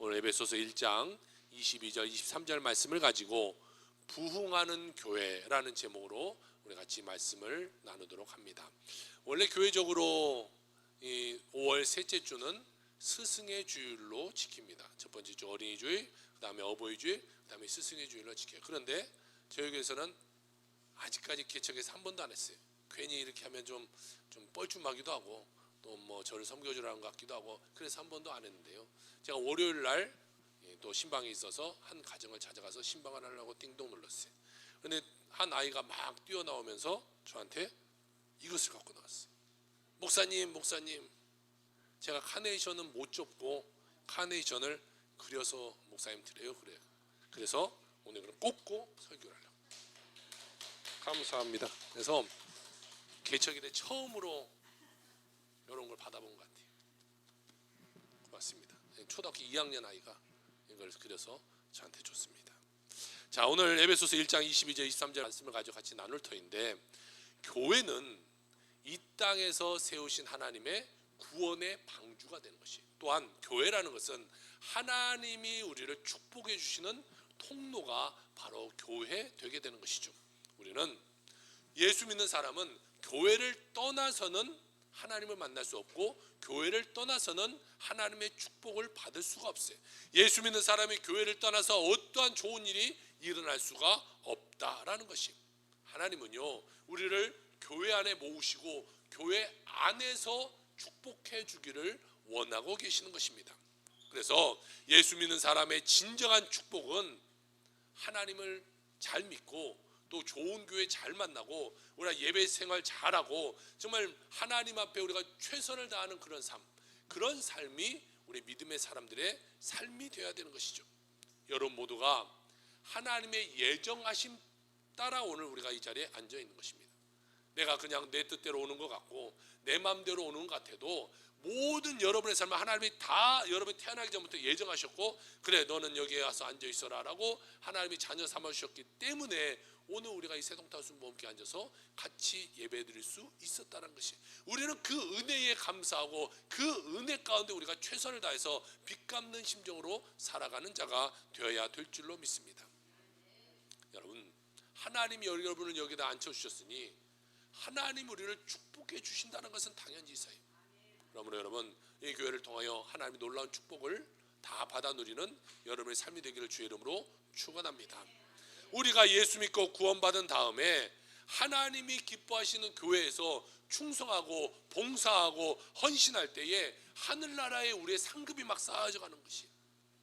오늘 에베소서 1장 22절 23절 말씀을 가지고 부흥하는 교회라는 제목으로 우리 같이 말씀을 나누도록 합니다. 원래 교회적으로 이 5월 셋째 주는 스승의 주일로 지킵니다. 첫 번째 주 어린이 주일, 그 다음에 어버이 주일, 그 다음에 스승의 주일로 지켜요. 그런데 저희 교회에서는 아직까지 개척해서 한 번도 안 했어요. 괜히 이렇게 하면 좀 뻘쭘하기도 하고 또 뭐 저를 섬겨주라는 것 같기도 하고 그래서 한 번도 안 했는데요. 제가 월요일 날 또 신방이 있어서 한 가정을 찾아가서 신방을 하려고 띵동 눌렀어요. 그런데 한 아이가 막 뛰어나오면서 저한테 이것을 갖고 나왔어요. 목사님 제가 카네이션은 못 접고 카네이션을 그려서 목사님 드려요. 그래요. 그래서 오늘 꽂고 설교를 하려고. 감사합니다. 그래서 개척일에 처음으로 이런 걸 받아본 것 같아요. 고맙습니다. 초등학교 2학년 아이가 이걸 그려서 저한테 줬습니다. 자, 오늘 에베소서 1장 22절 23절 말씀을 가지고 같이 나눌 터인데, 교회는 이 땅에서 세우신 하나님의 구원의 방주가 되는 것이, 또한 교회라는 것은 하나님이 우리를 축복해 주시는 통로가 바로 교회 되게 되는 것이죠. 우리는 예수 믿는 사람은 교회를 떠나서는 하나님을 만날 수 없고 교회를 떠나서는 하나님의 축복을 받을 수가 없어요. 예수 믿는 사람이 교회를 떠나서 어떠한 좋은 일이 일어날 수가 없다라는 것이, 하나님은요 우리를 교회 안에 모으시고 교회 안에서 축복해 주기를 원하고 계시는 것입니다. 그래서 예수 믿는 사람의 진정한 축복은 하나님을 잘 믿고 또 좋은 교회 잘 만나고 우리가 예배 생활 잘하고 정말 하나님 앞에 우리가 최선을 다하는 그런 삶, 그런 삶이 우리 믿음의 사람들의 삶이 되어야 되는 것이죠. 여러분 모두가 하나님의 예정하심 따라 오늘 우리가 이 자리에 앉아 있는 것입니다. 내가 그냥 내 뜻대로 오는 것 같고 내 마음대로 오는 것 같아도 모든 여러분의 삶은 하나님이 다 여러분이 태어나기 전부터 예정하셨고, 그래 너는 여기에 와서 앉아 있어라 라고 하나님이 자녀 삼아주셨기 때문에 오늘 우리가 이 세동타 순복음교회 앉아서 같이 예배드릴 수 있었다는 것이, 우리는 그 은혜에 감사하고 그 은혜 가운데 우리가 최선을 다해서 빚 갚는 심정으로 살아가는 자가 되어야 될 줄로 믿습니다. 여러분, 하나님이 여러분을 여기다 앉혀주셨으니 하나님 우리를 축복해 주신다는 것은 당연히 있어요. 그러므로 여러분, 이 교회를 통하여 하나님의 놀라운 축복을 다 받아 누리는 여러분의 삶이 되기를 주의 이름으로 축원합니다. 우리가 예수 믿고 구원받은 다음에 하나님이 기뻐하시는 교회에서 충성하고 봉사하고 헌신할 때에 하늘나라에 우리의 상급이 막 쌓아져 가는 것이,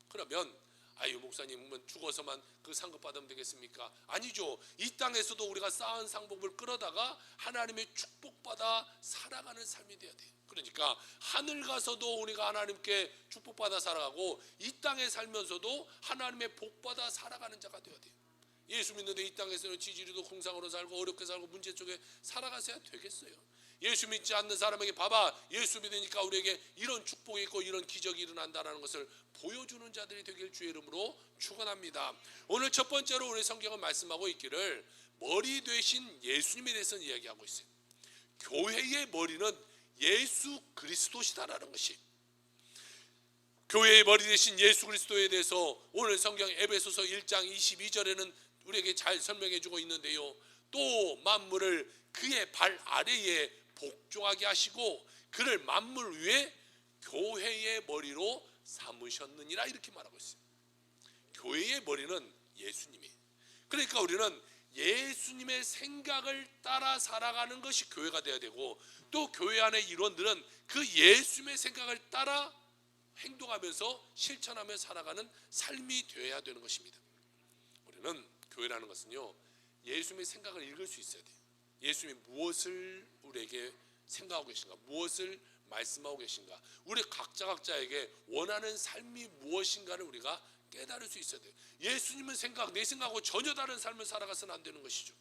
그러면 아유 목사님은 죽어서만 그 상급 받으면 되겠습니까? 아니죠. 이 땅에서도 우리가 쌓은 상복을 끌어다가 하나님의 축복받아 살아가는 삶이 돼야 돼요. 그러니까 하늘 가서도 우리가 하나님께 축복받아 살아가고 이 땅에 살면서도 하나님의 복받아 살아가는 자가 되어야 돼요. 예수 믿는데 이 땅에서는 지지리도 공상으로 살고 어렵게 살고 문제 속에 살아가셔야 되겠어요? 예수 믿지 않는 사람에게 봐봐, 예수 믿으니까 우리에게 이런 축복이 있고 이런 기적이 일어난다는 것을 보여주는 자들이 되길 주의 이름으로 축원합니다. 오늘 첫 번째로 우리 성경은 말씀하고 있기를 머리 되신 예수님에 대해서 이야기하고 있어요. 교회의 머리는 예수 그리스도시다라는 것이, 교회의 머리 되신 예수 그리스도에 대해서 오늘 성경 에베소서 1장 22절에는 우리에게 잘 설명해 주고 있는데요, 또 만물을 그의 발 아래에 복종하게 하시고 그를 만물 위에 교회의 머리로 삼으셨느니라, 이렇게 말하고 있어요. 교회의 머리는 예수님이에요. 그러니까 우리는 예수님의 생각을 따라 살아가는 것이 교회가 되어야 되고, 또 교회 안의 일원들은 그 예수님의 생각을 따라 행동하면서 실천하며 살아가는 삶이 되어야 되는 것입니다. 우리는 교회라는 것은요, 예수님의 생각을 읽을 수 있어야 돼요. 예수님이 무엇을 우리에게 생각하고 계신가, 무엇을 말씀하고 계신가, 우리 각자에게 원하는 삶이 무엇인가를 우리가 깨달을 수 있어야 돼요. 예수님의 생각, 내 생각하고 전혀 다른 삶을 살아가서는 안 되는 것이죠.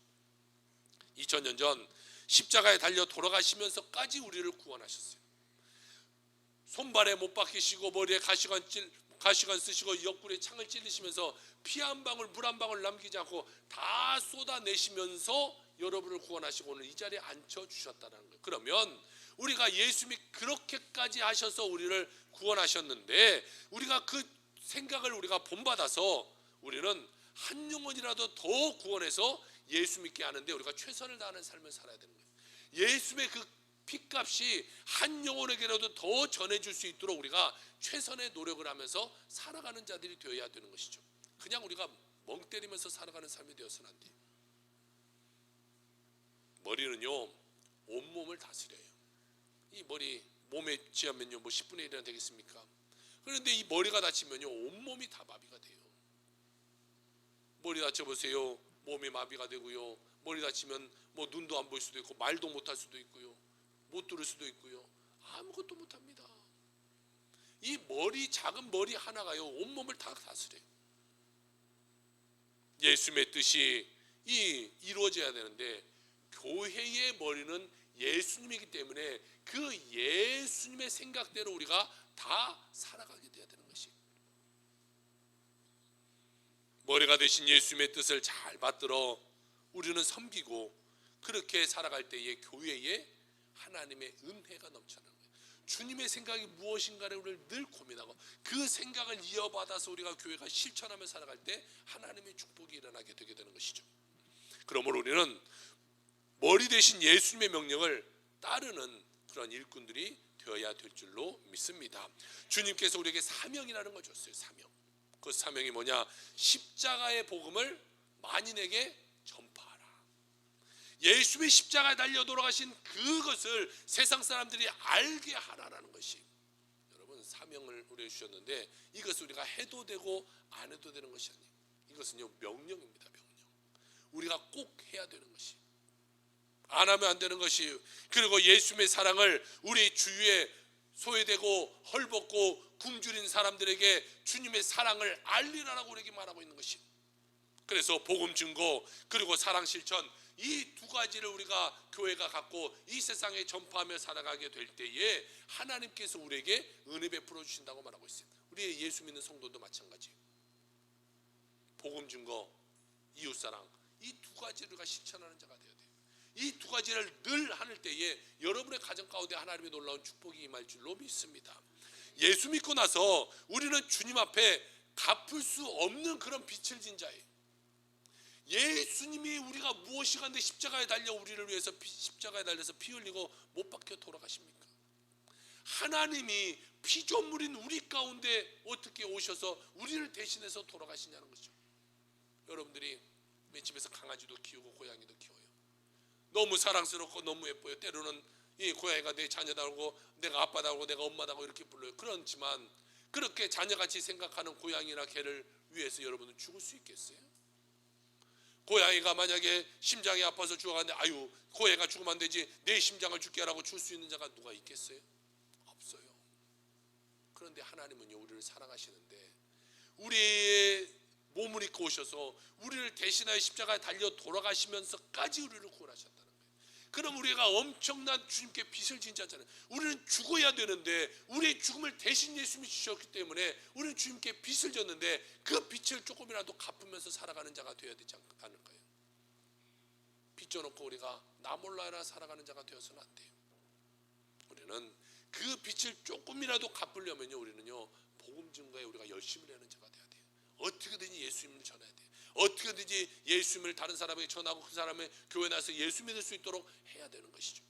2000년 전 십자가에 달려 돌아가시면서까지 우리를 구원하셨어요. 손발에 못 박히시고 머리에 가시관 쓰시고 옆구리에 창을 찔리시면서 피 한 방울 물 한 방울 남기지 않고 다 쏟아내시면서 여러분을 구원하시고 오늘 이 자리에 앉혀주셨다는 거예요. 그러면 우리가 예수님이 그렇게까지 하셔서 우리를 구원하셨는데, 우리가 그 생각을 우리가 본받아서 우리는 한 영혼이라도 더 구원해서 예수 믿게 하는데 우리가 최선을 다하는 삶을 살아야 되는 거예요. 예수의 그 피값이 한 영혼에게라도 더 전해줄 수 있도록 우리가 최선의 노력을 하면서 살아가는 자들이 되어야 되는 것이죠. 그냥 우리가 멍 때리면서 살아가는 삶이 되어서는 안 돼요. 머리는요 온몸을 다스려요. 이 머리 몸에 쥐하면요 뭐 10분의 1이나 되겠습니까? 그런데 이 머리가 다치면요 온몸이 다 마비가 돼요. 머리 다쳐보세요. 몸이 마비가 되고요. 머리 다치면 뭐 눈도 안 보일 수도 있고 말도 못할 수도 있고요. 못 들을 수도 있고요. 아무것도 못합니다. 이 머리, 작은 머리 하나가요 온몸을 다 다스려요. 예수님의 뜻이 이루어져야 되는데 교회의 머리는 예수님이기 때문에 그 예수님의 생각대로 우리가 다 살아가게 돼야 되는 것이, 머리가 되신 예수님의 뜻을 잘 받들어 우리는 섬기고 그렇게 살아갈 때에 교회에 하나님의 은혜가 넘쳐나는 거예요. 주님의 생각이 무엇인가를 우리를 늘 고민하고 그 생각을 이어받아서 우리가 교회가 실천하며 살아갈 때 하나님의 축복이 일어나게 되게 되는 것이죠. 그러므로 우리는 머리 대신 예수님의 명령을 따르는 그런 일꾼들이 되어야 될 줄로 믿습니다. 주님께서 우리에게 사명이라는 걸 줬어요. 사명. 그 사명이 뭐냐? 십자가의 복음을 만인에게 전파하라. 예수의 십자가에 달려 돌아가신 그것을 세상 사람들이 알게 하라라는 것이, 여러분 사명을 우리에게 주셨는데 이것을 우리가 해도 되고 안 해도 되는 것이 아니에요. 이것은요 명령입니다. 명령. 우리가 꼭 해야 되는 것이, 안 하면 안 되는 것이. 그리고 예수님의 사랑을 우리 주위에 소외되고 헐벗고 굶주린 사람들에게 주님의 사랑을 알리라라고 우리에게 말하고 있는 것이. 그래서 복음 증거 그리고 사랑 실천, 이 두 가지를 우리가 교회가 갖고 이 세상에 전파하며 살아가게 될 때에 하나님께서 우리에게 은혜 베풀어 주신다고 말하고 있어요. 우리의 예수 믿는 성도도 마찬가지예요. 복음 증거, 이웃 사랑, 이 두 가지를 우리가 실천하는 자가 되어야 돼요. 이 두 가지를 늘 하는 때에 여러분의 가정 가운데 하나님의 놀라운 축복이 임할 줄로 믿습니다. 예수 믿고 나서 우리는 주님 앞에 갚을 수 없는 그런 빚을 진 자예요. 예수님이 우리가 무엇이 간데 십자가에 달려 우리를 위해서 십자가에 달려서 피 흘리고 못 박혀 돌아가십니까? 하나님이 피조물인 우리 가운데 어떻게 오셔서 우리를 대신해서 돌아가시냐는 거죠. 여러분들이 집에서 강아지도 키우고 고양이도 키워요. 너무 사랑스럽고 너무 예뻐요. 때로는 이 고양이가 내 자녀다고, 내가 아빠다고, 내가 엄마다고 이렇게 불러요. 그렇지만 그렇게 자녀같이 생각하는 고양이나 개를 위해서 여러분은 죽을 수 있겠어요? 고양이가 만약에 심장이 아파서 죽어가는데 아유 고양이가 죽으면 안 되지, 내 심장을 죽게 하라고 줄 수 있는 자가 누가 있겠어요? 없어요. 그런데 하나님은요 우리를 사랑하시는데 우리의 몸을 입고 오셔서 우리를 대신하여 십자가에 달려 돌아가시면서까지 우리를 구원하셨다는 거예요. 그럼 우리가 엄청난 주님께 빚을 진 자잖아요. 우리는 죽어야 되는데 우리의 죽음을 대신 예수님이 주셨기 때문에 우리는 주님께 빚을 졌는데 그 빚을 조금이라도 갚으면서 살아가는 자가 되어야 되지 않을까요? 빚 져놓고 우리가 나 몰라라 살아가는 자가 되어서는 안 돼요. 우리는 그 빚을 조금이라도 갚으려면요 우리는요 복음 증거에 우리가 열심히 하는 자가 돼야 돼요. 어떻게든지 예수님을 전해야 돼요. 어떻게든지 예수님을 다른 사람에게 전하고 그 사람의 교회 나서 예수 믿을 수 있도록 해야 되는 것이죠.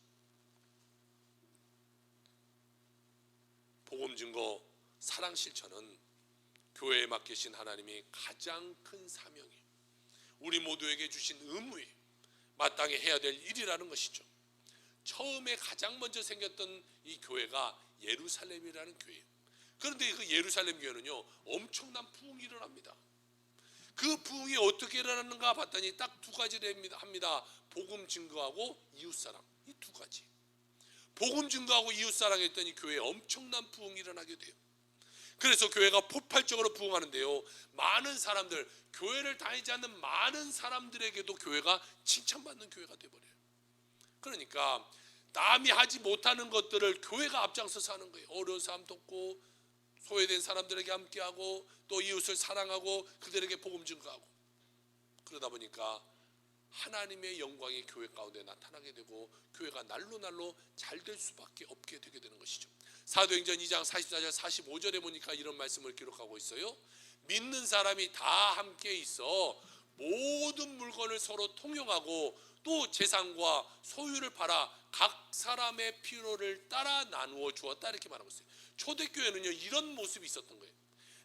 복음 증거, 사랑 실천은 교회에 맡기신 하나님이 가장 큰 사명이에요. 우리 모두에게 주신 의무에 마땅히 해야 될 일이라는 것이죠. 처음에 가장 먼저 생겼던 이 교회가 예루살렘이라는 교회예요. 그런데 그 예루살렘 교회는요 엄청난 부흥이 일어납니다. 그 부흥이 어떻게 일어났는가 봤더니 딱 두 가지를 합니다. 복음 증거하고 이웃사랑. 이 두 가지. 복음 증거하고 이웃사랑 했더니 교회에 엄청난 부흥이 일어나게 돼요. 그래서 교회가 폭발적으로 부흥하는데요 많은 사람들, 교회를 다니지 않는 많은 사람들에게도 교회가 칭찬받는 교회가 되어버려요. 그러니까 남이 하지 못하는 것들을 교회가 앞장서서 하는 거예요. 어려운 사람 돕고 소외된 사람들에게 함께하고 또 이웃을 사랑하고 그들에게 복음 증거하고, 그러다 보니까 하나님의 영광이 교회 가운데 나타나게 되고 교회가 날로 잘 될 수밖에 없게 되게 되는 것이죠. 사도행전 2장 44절 45절에 보니까 이런 말씀을 기록하고 있어요. 믿는 사람이 다 함께 있어 모든 물건을 서로 통용하고 또 재산과 소유를 팔아 각 사람의 필요를 따라 나누어 주었다, 이렇게 말하고 있어요. 초대교회는요 이런 모습이 있었던 거예요.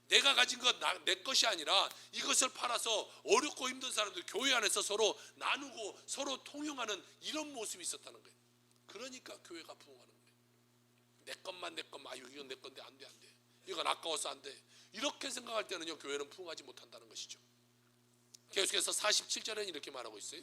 내가 가진 것 내 것이 아니라 이것을 팔아서 어렵고 힘든 사람들 교회 안에서 서로 나누고 서로 통용하는 이런 모습이 있었다는 거예요. 그러니까 교회가 부흥하는 거예요. 내 것만 이건 내 건데 안 돼. 이건 아까워서 안 돼. 이렇게 생각할 때는요 교회는 부흥하지 못한다는 것이죠. 계속해서 47절에는 이렇게 말하고 있어요.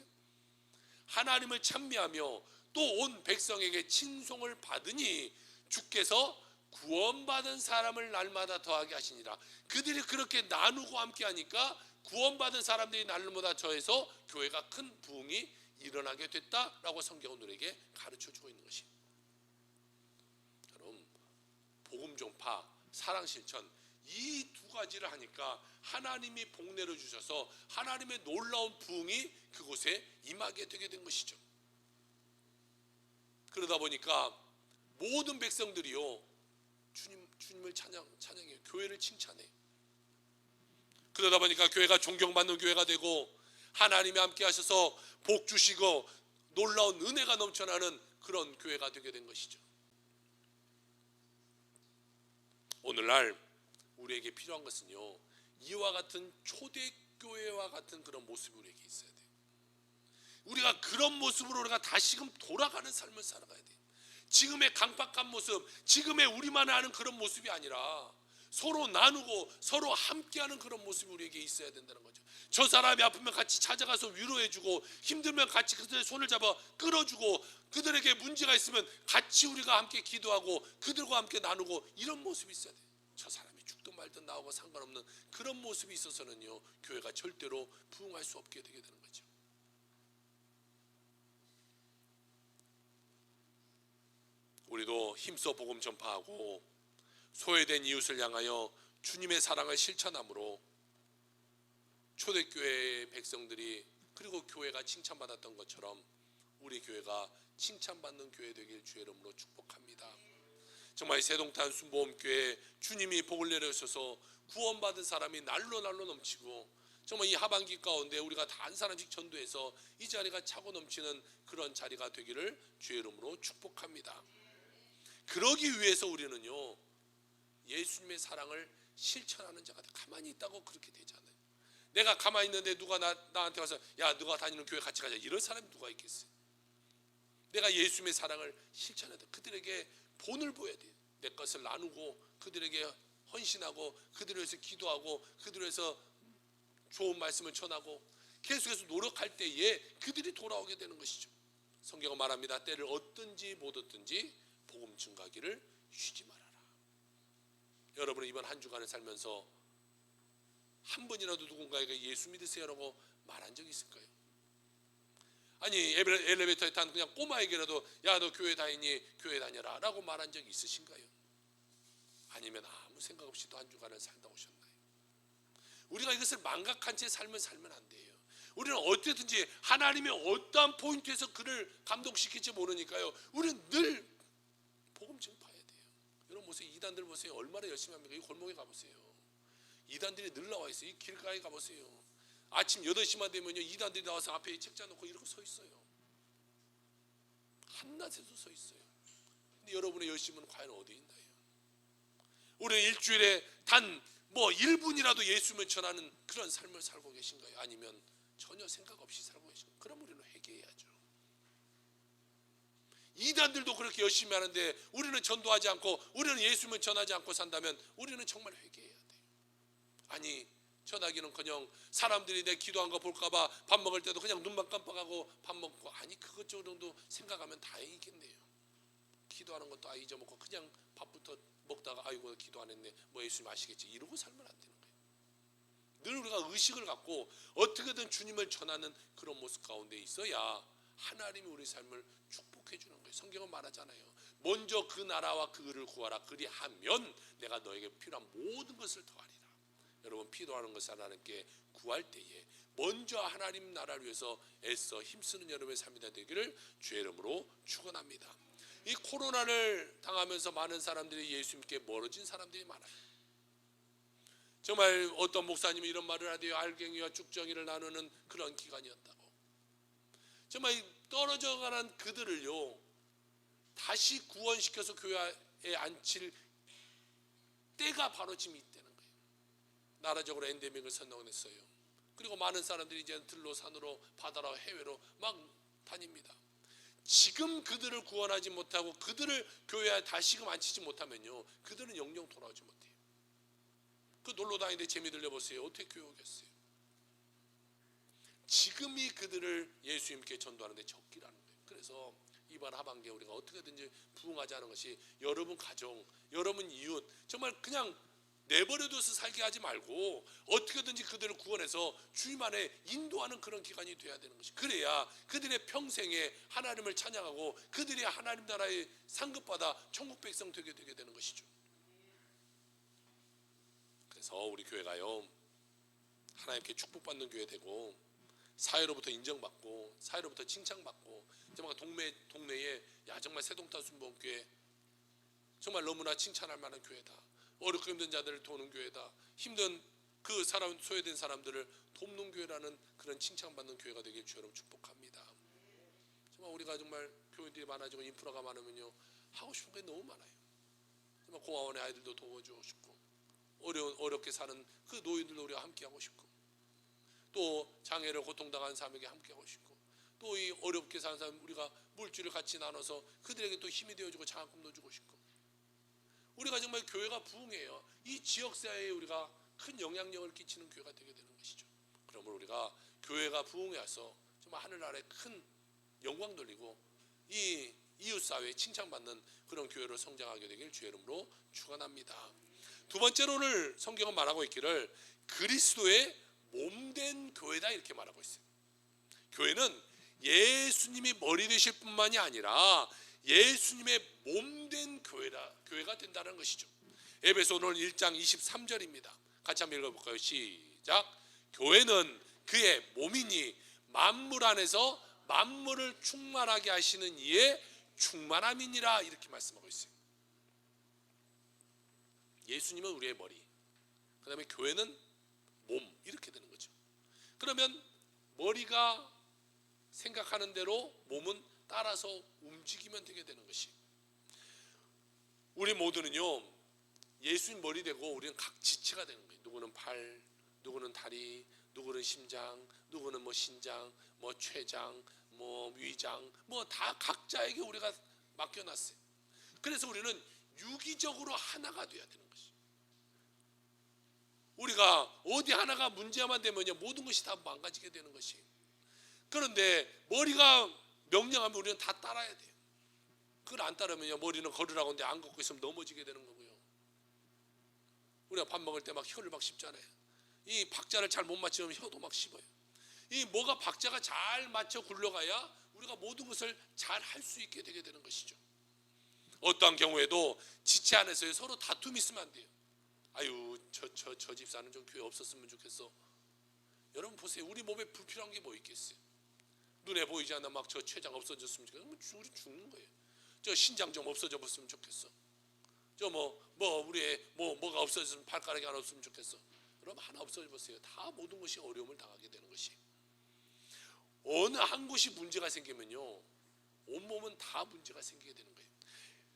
하나님을 찬미하며 또 온 백성에게 칭송을 받으니 주께서 구원받은 사람을 날마다 더하게 하시니라. 그들이 그렇게 나누고 함께 하니까 구원받은 사람들이 날마다 더해서 교회가 큰 부흥이 일어나게 됐다라고 성경은 우리에게 가르쳐주고 있는 것이. 그럼 복음 전파, 사랑 실천 이 두 가지를 하니까 하나님이 복 내려주셔서 하나님의 놀라운 부흥이 그곳에 임하게 되게 된 것이죠. 그러다 보니까 모든 백성들이요 주님을 찬양해요. 교회를 칭찬해. 그러다 보니까 교회가 존경받는 교회가 되고 하나님이 함께 하셔서 복 주시고 놀라운 은혜가 넘쳐나는 그런 교회가 되게 된 것이죠. 오늘날 우리에게 필요한 것은요 이와 같은 초대교회와 같은 그런 모습이 우리에게 있어야 돼요. 우리가 그런 모습으로 우리가 다시금 돌아가는 삶을 살아가야 돼요. 지금의 강박한 모습, 지금의 우리만 아는 그런 모습이 아니라 서로 나누고 서로 함께하는 그런 모습이 우리에게 있어야 된다는 거죠. 저 사람이 아프면 같이 찾아가서 위로해주고 힘들면 같이 그들의 손을 잡아 끌어주고 그들에게 문제가 있으면 같이 우리가 함께 기도하고 그들과 함께 나누고 이런 모습이 있어야 돼요. 저 사람이 죽든 말든 나오고 상관없는 그런 모습이 있어서는요 교회가 절대로 부흥할 수 없게 되게 되는 거죠. 우리도 힘써 복음 전파하고 소외된 이웃을 향하여 주님의 사랑을 실천함으로 초대교회의 백성들이 그리고 교회가 칭찬받았던 것처럼 우리 교회가 칭찬받는 교회 되길 주의 이름으로 축복합니다. 정말 새동탄 순복음교회 주님이 복을 내려주셔서 구원받은 사람이 날로 넘치고 정말 이 하반기 가운데 우리가 다 한 사람씩 전도해서 이 자리가 차고 넘치는 그런 자리가 되기를 주의 이름으로 축복합니다. 그러기 위해서 우리는요 예수님의 사랑을 실천하는 자가 돼. 가만히 있다고 그렇게 되지 않아요. 내가 가만히 있는데 누가 나한테 와서 야 너가 다니는 교회 같이 가자 이런 사람이 누가 있겠어요. 내가 예수님의 사랑을 실천해야 돼. 그들에게 본을 보여야 돼요. 내 것을 나누고 그들에게 헌신하고 그들을 위해서 기도하고 그들을 위해서 좋은 말씀을 전하고 계속해서 노력할 때에 그들이 돌아오게 되는 것이죠. 성경은 말합니다. 때를 얻든지 못 얻든지 복음 증가하기를 쉬지 말아라. 여러분은 이번 한 주간을 살면서 한 번이라도 누군가에게 예수 믿으세요라고 말한 적이 있을까요? 아니 엘리베이터에 탄 그냥 꼬마에게라도 야 너 교회 다니니 교회 다녀라 라고 말한 적이 있으신가요? 아니면 아무 생각 없이 또 한 주간을 살다 오셨나요? 우리가 이것을 망각한 채 삶을 살면 안 돼요. 우리는 어떻게든지 하나님의 어떠한 포인트에서 그를 감동시킬지 모르니까요 우리는 늘 복음 증파해야 돼요. 여러분 보세요. 이단들 보세요. 얼마나 열심히 합니까? 이 골목에 가보세요. 이단들이 늘 나와 있어요. 이 길가에 가보세요. 아침 8시만 되면요 이단들이 나와서 앞에 책자 놓고 이러고 서 있어요. 한낮에도 서 있어요. 근데 여러분의 열심은 과연 어디에 있나요? 우리는 일주일에 단 1분이라도 예수님을 전하는 그런 삶을 살고 계신가요? 아니면 전혀 생각 없이 살고 계신가요? 그럼 우리는 회개해야죠. 이단들도 그렇게 열심히 하는데 우리는 전도하지 않고 우리는 예수님을 전하지 않고 산다면 우리는 정말 회개해야 돼요. 아니 전하기는커녕 사람들이 내 기도한 거 볼까봐 밥 먹을 때도 그냥 눈만 깜빡하고 밥 먹고 아니 그것 정도 생각하면 다행이겠네요. 기도하는 것도 잊어먹고 그냥 밥부터 먹다가 아이고 기도 안 했네 예수님 아시겠지 이러고 살면 안 되는 거예요. 늘 우리가 의식을 갖고 어떻게든 주님을 전하는 그런 모습 가운데 있어야 하나님이 우리 삶을 축복해 주는 거예요. 성경은 말하잖아요. 먼저 그 나라와 그 의를 구하라. 그리하면 내가 너에게 필요한 모든 것을 더하리라. 여러분 필요한 것을 하나님께 구할 때에 먼저 하나님 나라를 위해서 애써 힘쓰는 여러분의 삶이 되기를 주의 이름으로 축원합니다. 이 코로나를 당하면서 많은 사람들이 예수님께 멀어진 사람들이 많아요. 정말 어떤 목사님이 이런 말을 하대요. 알갱이와 쭉정이를 나누는 그런 기간이었다고. 정말 떨어져가는 그들을요 다시 구원시켜서 교회에 앉힐 때가 바로 지금 이때는 거예요. 나라적으로 엔데믹을 선언했어요. 그리고 많은 사람들이 이제 들로 산으로 바다로 해외로 막 다닙니다. 지금 그들을 구원하지 못하고 그들을 교회에 다시금 앉히지 못하면요 그들은 영영 돌아오지 못해요. 그 놀러 다니는데 재미 들려보세요. 어떻게 교회 오겠어요? 지금이 그들을 예수님께 전도하는데 적기라는 거예요. 그래서 이번 하반기에 우리가 어떻게든지 부응하자는 것이 여러분 가정, 여러분 이웃 정말 그냥 내버려둬서 살게 하지 말고 어떻게든지 그들을 구원해서 주님 안에 인도하는 그런 기간이 돼야 되는 것이, 그래야 그들의 평생에 하나님을 찬양하고 그들이 하나님 나라에 상급받아 천국 백성 되게 되는 것이죠. 그래서 우리 교회가요 하나님께 축복받는 교회 되고 사회로부터 인정받고 사회로부터 칭찬받고 정말 동네에 야 정말 새동탄 순복음교회 정말 너무나 칭찬할 만한 교회다. 어렵고 힘든 자들을 도우는 교회다. 힘든 그 사람 소외된 사람들을 돕는 교회라는 그런 칭찬받는 교회가 되길 주여름 축복합니다. 정말 우리가 정말 교회들이 많아지고 인프라가 많으면요 하고 싶은 게 너무 많아요. 정말 고아원의 아이들도 도와주고 싶고 어렵게 사는 그 노인들도 우리가 함께하고 싶고 또 장애를 고통당한 사람에게 함께하고 싶고 또 이 어렵게 사는 사람 우리가 물질을 같이 나눠서 그들에게 또 힘이 되어주고 장학금도 주고 싶고 우리가 정말 교회가 부흥해요. 이 지역사회에 우리가 큰 영향력을 끼치는 교회가 되게 되는 것이죠. 그러므로 우리가 교회가 부흥해서 정말 하늘나라에 큰 영광 돌리고 이 이웃사회에 칭찬받는 그런 교회로 성장하게 되길 주의 이름으로 축원합니다. 두 번째로 오늘 성경은 말하고 있기를 그리스도의 몸된 교회다 이렇게 말하고 있어요. 교회는 예수님이 머리 되실 뿐만이 아니라 예수님의 몸된 교회가 된다는 것이죠. 에베소는 1장 23절입니다. 같이 한번 읽어볼까요? 시작. 교회는 그의 몸이니 만물 안에서 만물을 충만하게 하시는 이의 충만함이니라 이렇게 말씀하고 있어요. 예수님은 우리의 머리, 그 다음에 교회는 몸 이렇게 되는 거죠. 그러면 머리가 생각하는 대로 몸은 따라서 움직이면 되게 되는 것이, 우리 모두는요 예수님 머리 되고 우리는 각 지체가 되는 거예요. 누구는 팔, 누구는 다리, 누구는 심장, 누구는 뭐 신장, 뭐 췌장, 뭐 위장, 뭐 다 각자에게 우리가 맡겨놨어요. 그래서 우리는 유기적으로 하나가 돼야 되는 것이, 우리가 어디 하나가 문제만 되면요 모든 것이 다 망가지게 되는 것이. 그런데 머리가 명령하면 우리는 다 따라야 돼요. 그걸 안 따르면요 머리는 걸으라고 하는데 안 걷고 있으면 넘어지게 되는 거고요. 우리가 밥 먹을 때 막 혀를 막 씹잖아요. 이 박자를 잘 못 맞추면 혀도 막 씹어요. 이 뭐가 박자가 잘 맞춰 굴러가야 우리가 모든 것을 잘 할 수 있게 되게 되는 것이죠. 어떠한 경우에도 지체 안에서 서로 다툼이 있으면 안 돼요. 아유 저 집사는 좀 교회 없었으면 좋겠어. 여러분 보세요. 우리 몸에 불필요한 게 뭐 있겠어요? 눈에 보이지 않는 막 저 췌장 없어졌으면 좋겠어. 우리 죽는 거예요. 저 신장 좀 없어져 봤으면 좋겠어. 저 우리의 뭐가 없어졌으면 발가락이 하나 없으면 좋겠어. 여러분 하나 없어져 보세요. 다 모든 것이 어려움을 당하게 되는 것이. 어느 한 곳이 문제가 생기면요 온몸은 다 문제가 생기게 되는 거예요.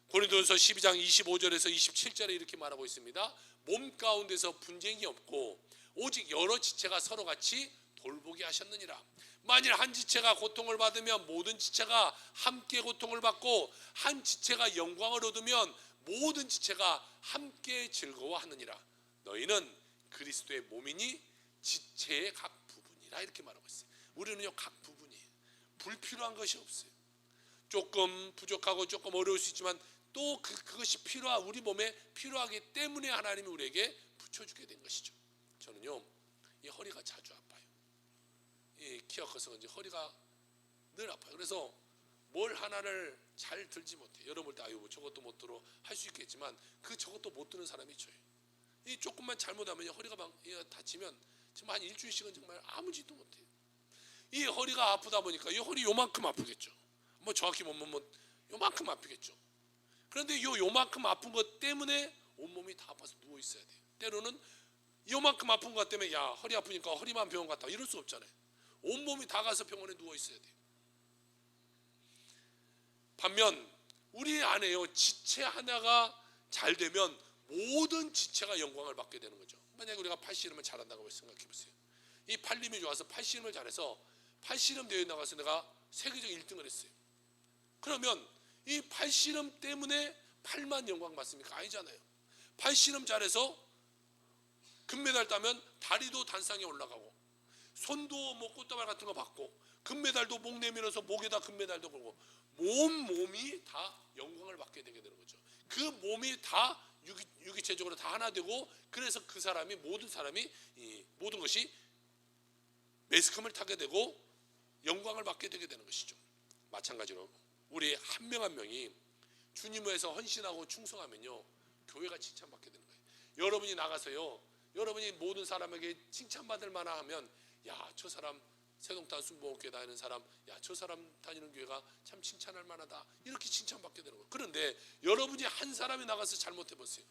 고린도전서 12장 25절에서 27절에 이렇게 말하고 있습니다. 몸 가운데서 분쟁이 없고 오직 여러 지체가 서로 같이 돌보게 하셨느니라. 만일 한 지체가 고통을 받으면 모든 지체가 함께 고통을 받고 한 지체가 영광을 얻으면 모든 지체가 함께 즐거워하느니라. 너희는 그리스도의 몸이니 지체의 각 부분이라 이렇게 말하고 있어요. 우리는요 각 부분이에요. 불필요한 것이 없어요. 조금 부족하고 조금 어려울 수 있지만 또 그것이 우리 몸에 필요하기 때문에 하나님이 우리에게 붙여주게 된 것이죠. 저는요 이 허리가 자주 아파요. 이 키가 커서 그런지 허리가 늘 아파요. 그래서 뭘 하나를 잘 들지 못해. 여러분 때 아유 저것도 못 들어 할 수 있겠지만 저것도 못 드는 사람이 저예요. 이 조금만 잘못하면 허리가 다치면 정말 한 일주일씩은 정말 아무 짓도 못해요. 이 허리가 아프다 보니까 이 허리 요만큼 아프겠죠. 뭐 정확히 보면 요만큼 아프겠죠. 그런데 요만큼 아픈 것 때문에 온몸이 다 아파서 누워 있어야 돼요. 때로는 요만큼 아픈 것 때문에 야 허리 아프니까 허리만 병원 갔다 이럴 수 없잖아요. 온몸이 다 가서 병원에 누워 있어야 돼요. 반면 우리 안에요 지체 하나가 잘 되면 모든 지체가 영광을 받게 되는 거죠. 만약에 우리가 팔씨름을 잘한다고 생각해 보세요. 이 팔림이 좋아서 팔씨름을 잘해서 팔씨름 대회에 나가서 내가 세계적 1등을 했어요. 그러면 이 팔씨름 때문에 팔만 영광 받습니까? 아니잖아요. 팔씨름 잘해서 금메달 따면 다리도 단상에 올라가고 손도 뭐 꽃다발 같은 거 받고 금메달도 목 내밀어서 목에다 금메달도 걸고 몸이 다 영광을 받게 되게 되는 거죠. 그 몸이 다 유기체적으로 다 하나 되고 그래서 그 사람이 모든 것이 매스컴을 타게 되고 영광을 받게 되게 되는 것이죠. 마찬가지로 우리 한 명 한 명이 주님을 위해서 헌신하고 충성하면요 교회가 칭찬받게 되는 거예요. 여러분이 나가서요 여러분이 모든 사람에게 칭찬받을 만한 하면 야 저 사람 세동탄 순복음교회 다니는 사람 야 저 사람 다니는 교회가 참 칭찬할 만하다 이렇게 칭찬받게 되는 거예요. 그런데 여러분이 한 사람이 나가서 잘못해 보세요.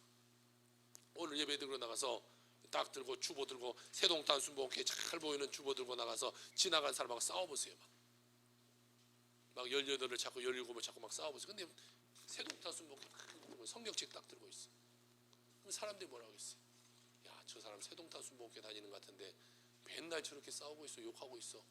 오늘 예배 들고 나가서 딱 들고 주보 들고 세동탄 순복음교회 잘 보이는 주보 들고 나가서 지나간 사람하고 싸워보세요. 막 18을 찾고 17을 찾고 막 싸워보세요. 근데 세동탄 순복음교회 성경책 딱 들고 있어. 그럼 사람들이 뭐라고 하겠어요? 야 저 사람 세동탄 순복음교회 다니는 것 같은데 맨날 저렇게 싸우고 있어 욕하고 있어.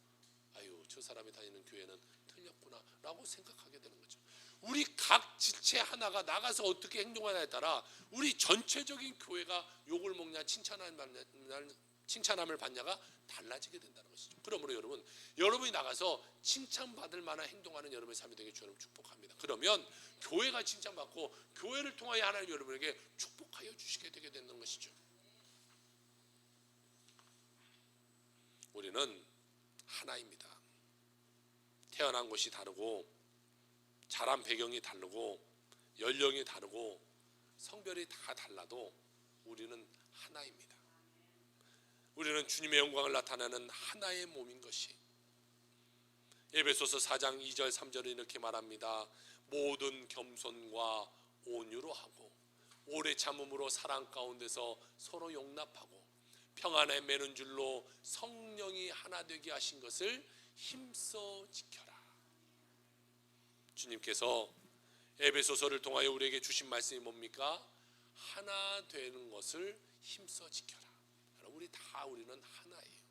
아유 저 사람이 다니는 교회는 틀렸구나 라고 생각하게 되는 거죠. 우리 각 지체 하나가 나가서 어떻게 행동하냐에 따라 우리 전체적인 교회가 욕을 먹냐 칭찬함을 받냐가 달라지게 된다는 것이죠. 그러므로 여러분이 나가서 칭찬받을 만한 행동하는 여러분의 삶이 되게 주님 축복합니다. 그러면 교회가 칭찬받고 교회를 통하여 하나님 여러분에게 축복하여 주시게 되게 되는 것이죠. 우리는 하나입니다. 태어난 곳이 다르고 자란 배경이 다르고 연령이 다르고 성별이 다 달라도 우리는 하나입니다. 우리는 주님의 영광을 나타내는 하나의 몸인 것이 에베소서 4장 2절 3절은 이렇게 말합니다. 모든 겸손과 온유로 하고 오래 참음으로 사랑 가운데서 서로 용납하고 평안에 매는 줄로 성령이 하나 되게 하신 것을 힘써 지켜라. 주님께서 에베소서를 통하여 우리에게 주신 말씀이 뭡니까? 하나 되는 것을 힘써 지켜라. 우리는 하나예요.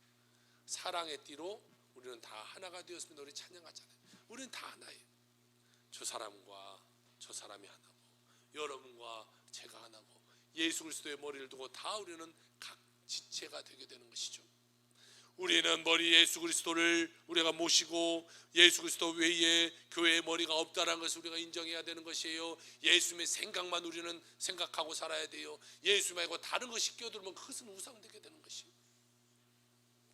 사랑의 띠로 우리는 다 하나가 되었습니다. 우리 찬양하잖아요. 우리는 다 하나예요. 저 사람과 저 사람이 하나고 여러분과 제가 하나고 예수 그리스도의 머리를 두고 다 우리는 각 지체가 되게 되는 것이죠. 우리는 머리 예수 그리스도를 우리가 모시고 예수 그리스도 외에 교회의 머리가 없다는 것을 우리가 인정해야 되는 것이에요. 예수님의 생각만 우리는 생각하고 살아야 돼요. 예수 말고 다른 것이 끼어들면 그것은 우상되게 되는 것이에요.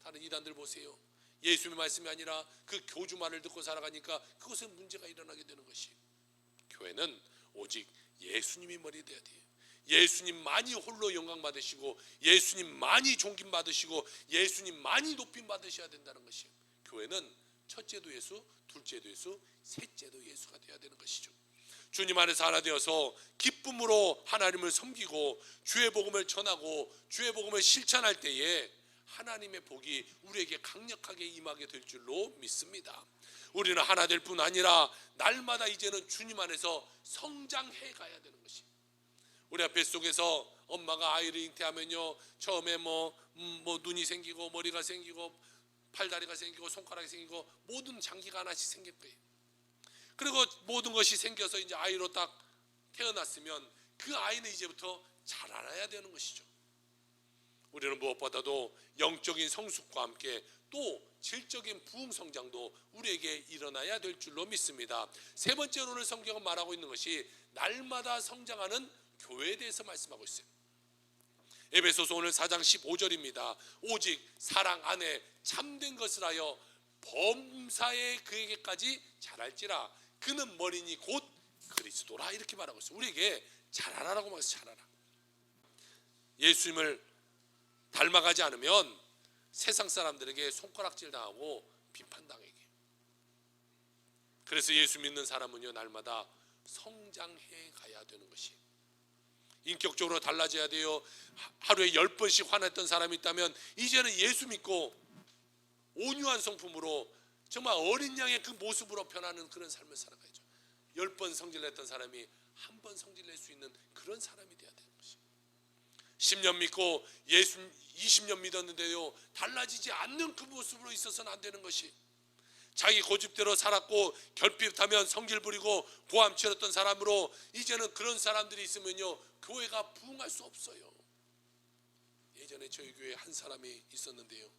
다른 이단들 보세요. 예수님의 말씀이 아니라 그 교주 말을 듣고 살아가니까 그것은 문제가 일어나게 되는 것이에요. 교회는 오직 예수님이 머리 되어야 돼요. 예수님만이 홀로 영광 받으시고 예수님만이 존김 받으시고 예수님만이 높임 받으셔야 된다는 것이에요. 교회는 첫째도 예수, 둘째도 예수, 셋째도 예수가 되어야 되는 것이죠. 주님 안에서 하나 되어서 기쁨으로 하나님을 섬기고 주의 복음을 전하고 주의 복음을 실천할 때에 하나님의 복이 우리에게 강력하게 임하게 될 줄로 믿습니다. 우리는 하나 될 뿐 아니라 날마다 이제는 주님 안에서 성장해 가야 되는 것입니다. 우리가 뱃속에서 엄마가 아이를 잉태하면요 처음에 뭐 눈이 생기고 머리가 생기고 팔다리가 생기고 손가락이 생기고 모든 장기가 하나씩 생길 거예요. 그리고 모든 것이 생겨서 이제 아이로 딱 태어났으면 그 아이는 이제부터 자라나야 되는 것이죠. 우리는 무엇보다도 영적인 성숙과 함께 또 질적인 부흥 성장도 우리에게 일어나야 될 줄로 믿습니다. 세 번째로 오늘 성경은 말하고 있는 것이 날마다 성장하는 교회에 대해서 말씀하고 있어요. 에베소서 오늘 4장 15절입니다. 오직 사랑 안에 참된 것을 하여 범사에 그에게까지 자랄지라 그는 머리니 곧 그리스도라 이렇게 말하고 있어요. 우리에게 자라라라고 말해서 자라라. 예수님을 닮아가지 않으면 세상 사람들에게 손가락질 당하고 비판당하게. 그래서 예수 믿는 사람은요, 날마다 성장해 가야 되는 것이, 인격적으로 달라져야 돼요. 하루에 10번씩 화냈던 사람이 있다면 이제는 예수 믿고 온유한 성품으로 정말 어린 양의 그 모습으로 변하는 그런 삶을 살아가야죠. 10번 성질냈던 사람이 한 번 성질낼 수 있는 그런 사람이 돼야 되는 것이, 10년 믿고 예수 20년 믿었는데요, 달라지지 않는 그 모습으로 있어서는 안 되는 것이, 자기 고집대로 살았고 결핍하면 성질 부리고 고함 치렀던 사람으로 이제는 그런 사람들이 있으면요, 교회가 부흥할 수 없어요. 예전에 저희 교회에 한 사람이 있었는데요,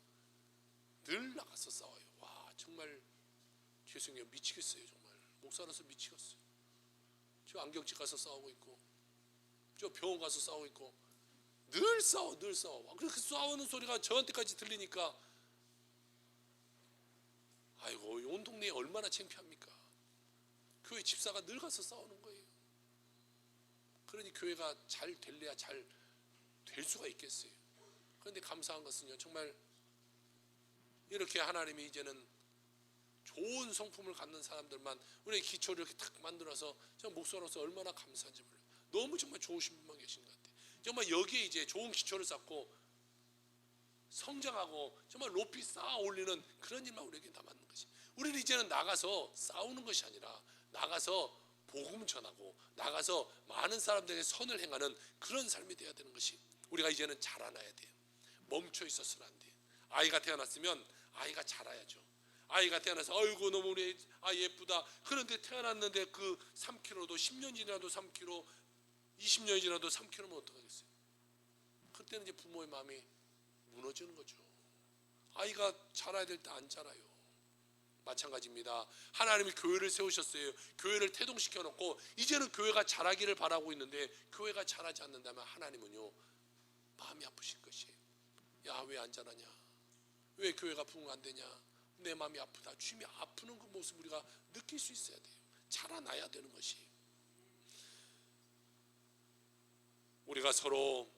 늘 나가서 싸워요. 와, 정말 죄송해요, 미치겠어요. 정말 목사로서 미치겠어요. 저 안경집 가서 싸우고 있고, 저 병원 가서 싸우고 있고, 늘 싸워. 그렇게 싸우는 소리가 저한테까지 들리니까, 아이고, 온 동네에 얼마나 창피합니까? 교회 집사가 늘 가서 싸우는 거예요. 그러니 교회가 잘 될래야 잘 될 수가 있겠어요. 그런데 감사한 것은요, 정말 이렇게 하나님이 이제는 좋은 성품을 갖는 사람들만, 우리의 기초를 이렇게 탁 만들어서 저 목사로서 얼마나 감사한지 몰라요. 너무 정말 좋으신 분만 계신 것 같아요. 정말 여기에 이제 좋은 기초를 쌓고 성장하고 정말 높이 쌓아 올리는 그런 일만 우리에게 남았는 것이, 우리는 이제는 나가서 싸우는 것이 아니라 나가서 복음 전하고 나가서 많은 사람들에게 선을 행하는 그런 삶이 되어야 되는 것이, 우리가 이제는 자라나야 돼요. 멈춰 있어서는 안 돼요. 아이가 태어났으면 아이가 자라야죠. 아이가 태어나서 아이고 너무 우리 아이 예쁘다. 그런데 태어났는데 그 3kg도 10년 지나도 3kg, 20년이 지나도 3kg면 어떡하겠어요? 그때는 이제 부모의 마음이 무너지는 거죠. 아이가 자라야 될 때 안 자라요. 마찬가지입니다. 하나님이 교회를 세우셨어요. 교회를 태동시켜 놓고 이제는 교회가 자라기를 바라고 있는데 교회가 자라지 않는다면 하나님은요, 마음이 아프실 것이에요. 야, 왜 안 자라냐? 왜 교회가 부흥 안 되냐? 내 마음이 아프다. 주님이 아프는 그 모습 우리가 느낄 수 있어야 돼요. 자라나야 되는 것이. 우리가 서로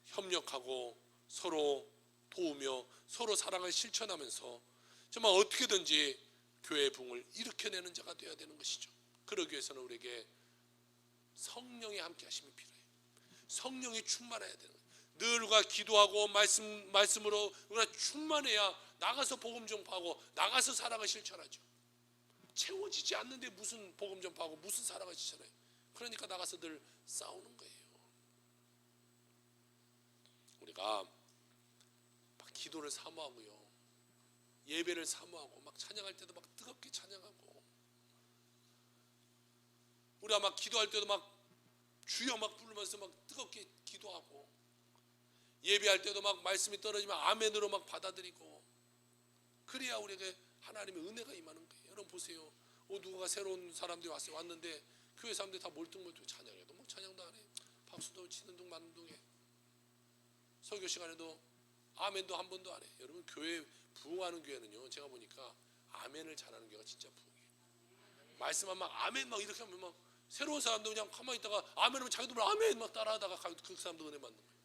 협력하고 서로 도우며 서로 사랑을 실천하면서 정말 어떻게든지 교회의 부흥을 일으켜내는 자가 되어야 되는 것이죠. 그러기 위해서는 우리에게 성령의 함께 하심이 필요해요. 성령이 충만해야 되는 거예요. 늘 우리가 기도하고 말씀으로 우리가 충만해야 나가서 복음 전파하고 나가서 사랑을 실천하죠. 채워지지 않는데 무슨 복음 전파하고 무슨 사랑을 실천해요? 그러니까 나가서 늘 싸우는 거예요. 우리가 막 기도를 사모하고요, 예배를 사모하고 막 찬양할 때도 막 뜨겁게 찬양하고, 우리가 막 기도할 때도 막 주여 막 부르면서 막 뜨겁게 기도하고, 예배할 때도 막 말씀이 떨어지면 아멘으로 막 받아들이고, 그래야 우리에게 하나님의 은혜가 임하는 거예요. 여러분 보세요. 누가 새로운 사람들이 왔는데 교회 사람들이 다 몰뚱몰뚱 찬양해도 뭐 찬양도 안 해. 박수도 치는 둥 마는 둥 해. 설교 시간에도 아멘도 한 번도 안 해. 여러분 교회 부흥하는 교회는요, 제가 보니까 아멘을 잘하는 교회가 진짜 부흥이에요. 말씀만 막 아멘 막 이렇게 하면 막 새로운 사람도 그냥 가만히 있다가 아멘 하면 자기도 막 아멘 막 따라하다가 그 사람도 은혜 받는 거예요.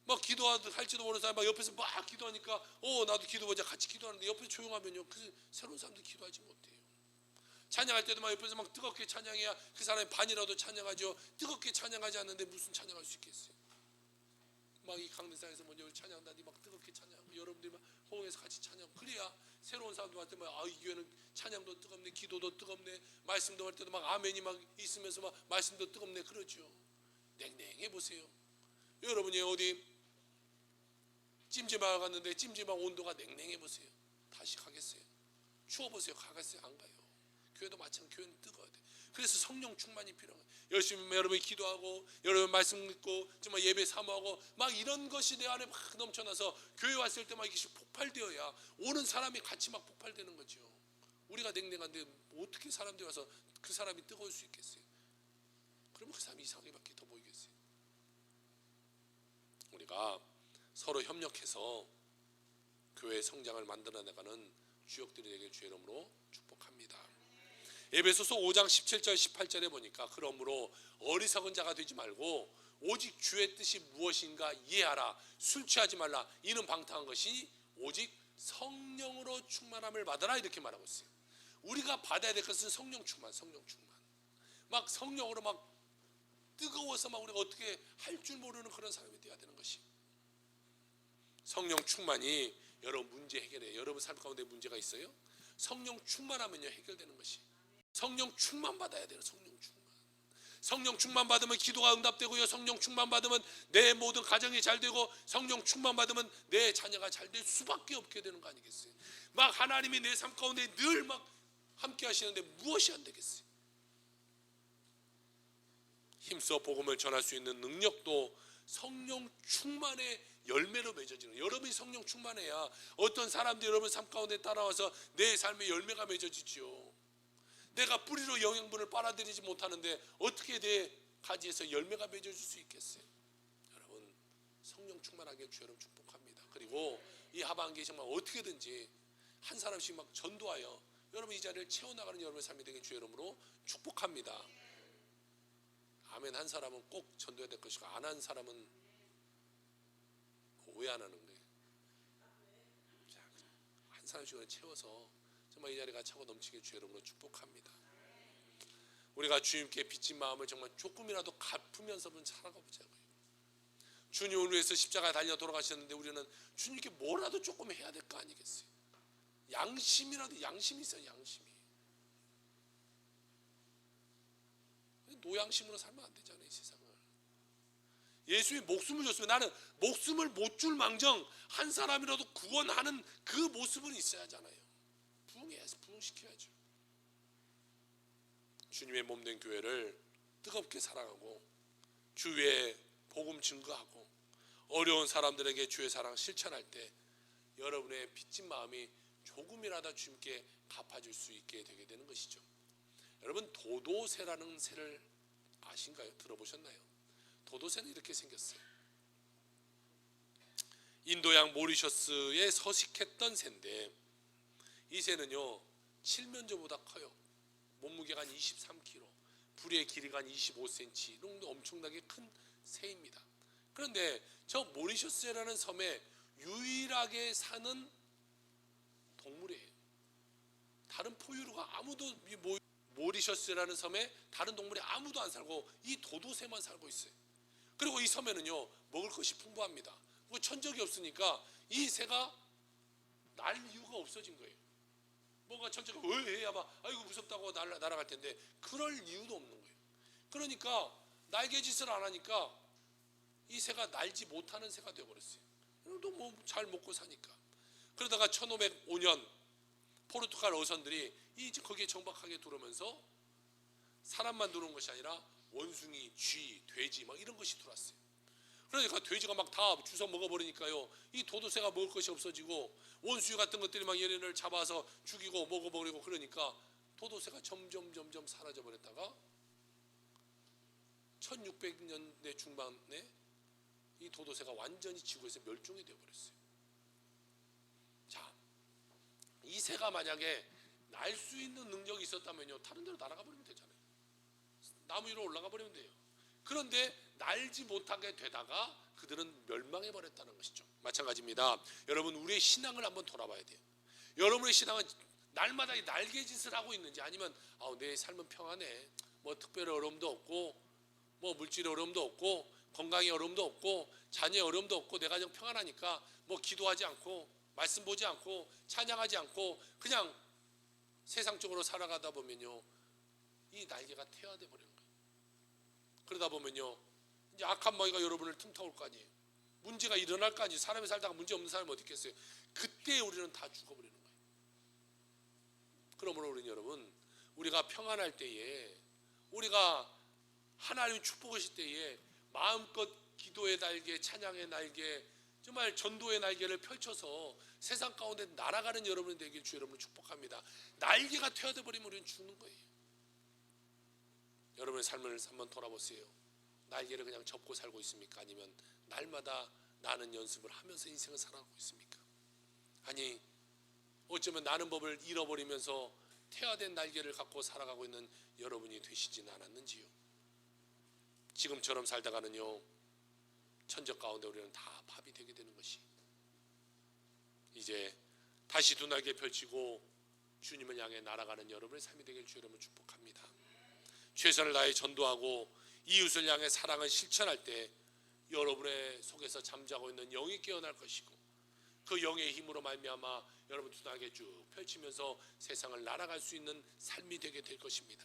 막 기도할지도 모르는 사람이 막 옆에서 막 기도하니까 나도 기도하자 같이 기도하는데 옆에 조용하면요, 그 새로운 사람들 기도하지 못해요. 찬양할 때도 막 옆에서 막 뜨겁게 찬양해야 그 사람이 반이라도 찬양하죠. 뜨겁게 찬양하지 않는데 무슨 찬양할 수 있겠어요? 막 이 강대상에서 먼저 찬양하다니 막 뜨겁게 찬양하고 여러분들이 막 호응해서 같이 찬양, 그래야 새로운 사람들한테 막 이 교회는 찬양도 뜨겁네, 기도도 뜨겁네, 말씀도 할 때도 막 아멘이 막 있으면서 막 말씀도 뜨겁네, 그러죠. 냉랭해 보세요. 여러분이 어디 찜질방 갔는데 찜질방 온도가 냉랭해 보세요. 다시 가겠어요? 추워보세요. 가겠어요? 안 가요. 교회도 마찬가지. 교회는 뜨거워야 돼. 그래서 성령 충만이 필요한 거예요. 열심히 여러분이 기도하고 여러분 말씀 읽고 정말 예배 사모하고 막 이런 것이 내 안에 막 넘쳐나서 교회 왔을 때 막 이것이 폭발되어야 오는 사람이 같이 막 폭발되는 거죠. 우리가 냉랭한데 어떻게 사람들이 와서 그 사람이 뜨거울 수 있겠어요? 그러면 그 사람이 이상하게밖에 더 보이겠어요? 우리가 서로 협력해서 교회의 성장을 만들어내가는 주역들이 되길 주의 이름으로 축복합니다. 에베소서 5장 17절 18절에 보니까 그러므로 어리석은 자가 되지 말고 오직 주의 뜻이 무엇인가 이해하라. 술 취하지 말라. 이는 방탕한 것이 오직 성령으로 충만함을 받아라. 이렇게 말하고 있어요. 우리가 받아야 될 것은 성령 충만, 성령 충만. 막 성령으로 막 뜨거워서 막 우리가 어떻게 할 줄 모르는 그런 사람이 되어야 되는 것이. 성령 충만이 여러분 문제 해결해요. 여러분 삶 가운데 문제가 있어요? 성령 충만하면요 해결되는 것이. 성령 충만 받아야 돼요. 성령 충만. 성령 충만 받으면 기도가 응답되고요. 성령 충만 받으면 내 모든 가정이 잘 되고, 성령 충만 받으면 내 자녀가 잘 될 수밖에 없게 되는 거 아니겠어요? 막 하나님이 내 삶 가운데 늘 막 함께 하시는데 무엇이 안 되겠어요? 힘써 복음을 전할 수 있는 능력도 성령 충만의 열매로 맺어지는 거예요. 여러분이 성령 충만해야 어떤 사람들이 여러분 삶 가운데 따라와서 내 삶의 열매가 맺어지죠. 내가 뿌리로 영양분을 빨아들이지 못하는데 어떻게 내 가지에서 열매가 맺어질 수 있겠어요? 여러분 성령 충만하게 주 여러분 축복합니다. 그리고 이 하반기에 정말 어떻게든지 한 사람씩 막 전도하여 여러분 이 자리를 채워나가는 여러분의 삶이 되길 주 이름으로 축복합니다. 아멘 한 사람은 꼭 전도해야 될 것이고, 안 한 사람은 왜 안 하는 거예요? 자, 한 사람씩을 채워서 정말 이 자리가 차고 넘치게 주 여러분으로 축복합니다. 우리가 주님께 빚진 마음을 정말 조금이라도 갚으면서 살아가 보자고요. 주님을 위해서 십자가에 달려 돌아가셨는데 우리는 주님께 뭐라도 조금 해야 될 거 아니겠어요? 양심이라도, 양심이 있어요. 양심이. 노양심으로 살면 안 되잖아요. 이 세상을. 예수의 목숨을 줬으면 나는 목숨을 못 줄 망정 한 사람이라도 구원하는 그 모습은 있어야 하잖아요. 부흥시켜야죠. 주님의 몸된 교회를 뜨겁게 사랑하고 주의 복음 증거하고 어려운 사람들에게 주의 사랑 실천할 때 여러분의 빚진 마음이 조금이라도 주님께 갚아줄 수 있게 되게 되는 것이죠. 여러분 도도새라는 새를 아신가요? 들어보셨나요? 도도새는 이렇게 생겼어요. 인도양 모리셔스에 서식했던 새인데 이 새는요 칠면조보다 커요. 몸무게가 한 23kg, 부리의 길이가 한 25cm, 이 정도 엄청나게 큰 새입니다. 그런데 저 모리셔스라는 섬에 유일하게 사는 동물이에요. 다른 포유류가 아무도, 모리셔스라는 섬에 다른 동물이 아무도 안 살고 이 도도새만 살고 있어요. 그리고 이 섬에는요 먹을 것이 풍부합니다. 천적이 없으니까 이 새가 날 이유가 없어진 거예요. 뭔가 천적이 왜 해야 봐 아이고 무섭다고 날아갈 텐데 그럴 이유도 없는 거예요. 그러니까 날개짓을 안 하니까 이 새가 날지 못하는 새가 되어버렸어요. 또 뭐 잘 먹고 사니까. 그러다가 1505년 포르투갈 어선들이 거기에 정박하게 들어오면서 사람만 들어온 것이 아니라 원숭이, 쥐, 돼지 막 이런 것이 들어왔어요. 그러니까 돼지가 막 다 주워 먹어버리니까요 이 도도새가 먹을 것이 없어지고 원숭이 같은 것들이 막 얘네를 잡아서 죽이고 먹어버리고, 그러니까 도도새가 점점 사라져버렸다가 1600년대 중반에 이 도도새가 완전히 지구에서 멸종이 되어버렸어요. 자, 이 새가 만약에 날 수 있는 능력이 있었다면요 다른 데로 날아가 버리면 되잖아요. 나무 위로 올라가 버리면 돼요. 그런데 날지 못하게 되다가 그들은 멸망해 버렸다는 것이죠. 마찬가지입니다. 여러분 우리의 신앙을 한번 돌아봐야 돼요. 여러분의 신앙은 날마다 날개짓을 하고 있는지, 아니면 내 삶은 평안해, 뭐 특별히 어려움도 없고 뭐 물질의 어려움도 없고 건강의 어려움도 없고 자녀의 어려움도 없고 내가 좀 평안하니까 뭐 기도하지 않고 말씀 보지 않고 찬양하지 않고 그냥 세상적으로 살아가다 보면요 이 날개가 태화돼 버리는 거예요. 그러다 보면요 이제 악한 마귀가 여러분을 틈타올 거 아니에요. 문제가 일어날 거 아니에요. 사람이 살다가 문제 없는 사람이 어디 있겠어요. 그때 우리는 다 죽어버리는 거예요. 그러므로 우리는 여러분 우리가 평안할 때에, 우리가 하나님의 축복하실 때에 마음껏 기도의 날개, 찬양의 날개, 정말 전도의 날개를 펼쳐서 세상 가운데 날아가는 여러분이 되길 주 여러분을 축복합니다. 날개가 퇴화돼 버리면 우리는 죽는 거예요. 여러분의 삶을 한번 돌아보세요. 날개를 그냥 접고 살고 있습니까? 아니면 날마다 나는 연습을 하면서 인생을 살아가고 있습니까? 아니 어쩌면 나는 법을 잃어버리면서 퇴화된 날개를 갖고 살아가고 있는 여러분이 되시지는 않았는지요? 지금처럼 살다가는요 천적 가운데 우리는 다 밥이 되게 되는 것이 이제 다시 두 날개 펼치고 주님을 향해 날아가는 여러분의 삶이 되길 주 여러분 축복합니다. 최선을 다해 전도하고 이웃을 향해 사랑을 실천할 때 여러분의 속에서 잠자고 있는 영이 깨어날 것이고 그 영의 힘으로 말미암아 여러분 두 날개 쭉 펼치면서 세상을 날아갈 수 있는 삶이 되게 될 것입니다.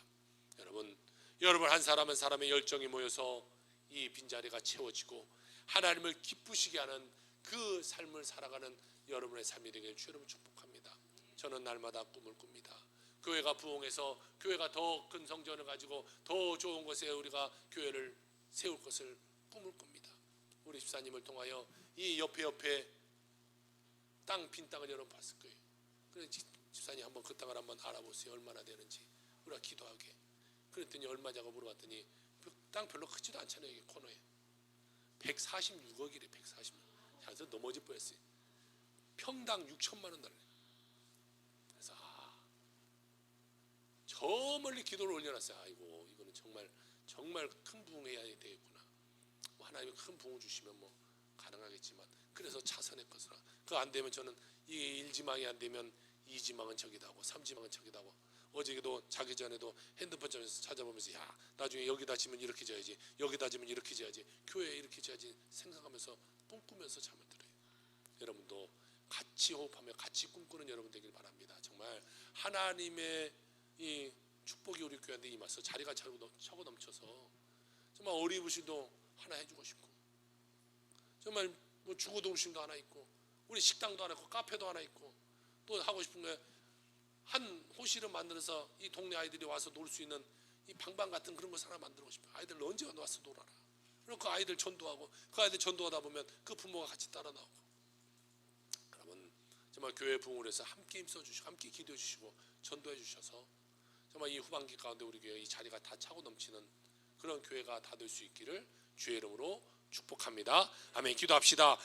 여러분 한 사람 한 사람의 열정이 모여서 이 빈자리가 채워지고 하나님을 기쁘시게 하는 그 삶을 살아가는 여러분의 삶이 되길 주 여러분 축복합니다. 저는 날마다 꿈을 꿉니다. 교회가 부흥해서 교회가 더 큰 성전을 가지고 더 좋은 곳에 우리가 교회를 세울 것을 꿈을 꿉니다. 우리 집사님을 통하여 이 옆에 빈 땅을 여러분 봤을 거예요. 그래서 집사님 한번 그 땅을 한번 알아보세요. 얼마나 되는지 우리가 기도하게. 그랬더니 얼마냐고 물어봤더니 땅 별로 크지도 않잖아요. 여기 코너에 146억이래. 146억. 그래서 넘어질 뻔했어요. 평당 6천만 원 달래. 그래서 저 멀리 기도를 올려놨어요. 아이고 이거는 정말 큰 부흥해야 되겠구나. 하나님이 큰 부흥 주시면 가능하겠지만 그래서 차선의 것이라. 그거 안 되면 저는 이 1지망이 안 되면 2지망은 저기다 하고 3지망은 저기다 하고 어제도 자기 전에도 핸드폰점에서 찾아보면서 야 나중에 여기다 지면 이렇게 져야지 여기다 지면 이렇게 져야지 교회에 이렇게 져야지 생각하면서 꿈꾸면서 잠을 들어요. 여러분도 같이 호흡하며 같이 꿈꾸는 여러분 되길 바랍니다. 정말 하나님의 이 축복이 우리 교회한테 임해서 자리가 차고 넘쳐서 정말 어리부시도 하나 해주고 싶고 정말 주거동심도 하나 있고 우리 식당도 하나 있고 카페도 하나 있고 또 하고 싶은 게 한 호실을 만들어서 이 동네 아이들이 와서 놀 수 있는 이 방방 같은 그런 것을 하나 만들고 싶어요. 아이들 언제 와서 놀아라. 그리고 그 아이들 전도하고 그 아이들 전도하다 보면 그 부모가 같이 따라 나오고 그러면 정말 교회 부흥을 해서 함께 힘써주시고 함께 기도해 주시고 전도해 주셔서 정말 이 후반기 가운데 우리 교회 이 자리가 다 차고 넘치는 그런 교회가 다 될 수 있기를 주의 이름으로 축복합니다. 아멘. 기도합시다.